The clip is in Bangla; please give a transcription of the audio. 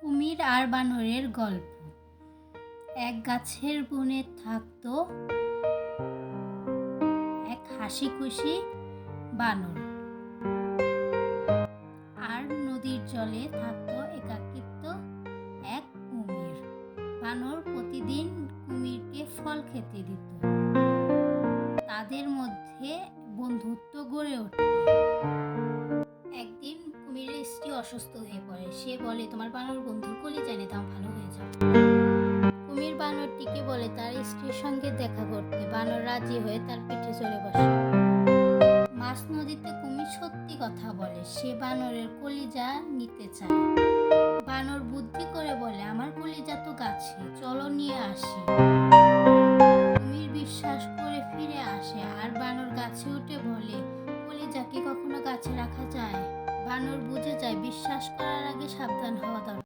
কুমির আর বানরের গল্প। এক গাছের বনে থাকতো এক হাসি খুশি বানর, আর নদীর জলে থাকতো একাকিত্ব এক কুমির। বানর প্রতিদিন কুমিরকে ফল খেতে দিত। তাদের মধ্যে বন্ধুত্ব গড়ে ওঠে। একদিন কুমিরের স্ত্রী অসুস্থ হয়ে পড়ে। সে বলে, তোমার বানর বন্ধুর কলিজা এনে দাও, ভালো হয়ে যাবে। কুমির বানরটিকে বলে তার স্ত্রীর সঙ্গে দেখা করতে। বানর রাজি হয়ে তার পিঠে চড়ে বসে। মাছ নদীতে কুমির সত্যি কথা বলে, সে বানরের কলিজা নিতে চায়। বানর বুদ্ধি করে বলে, আমার কলিজা তো গাছে, চলো নিয়ে আসি। কুমির বিশ্বাস করে ফিরে আসে, আর বানর গাছে উঠে বলে, কলিজা কি কখনো গাছে রাখা যায়? বানর বুঝে যায় বিশ্বাস করার আগে সাবধান হওয়া দরকার।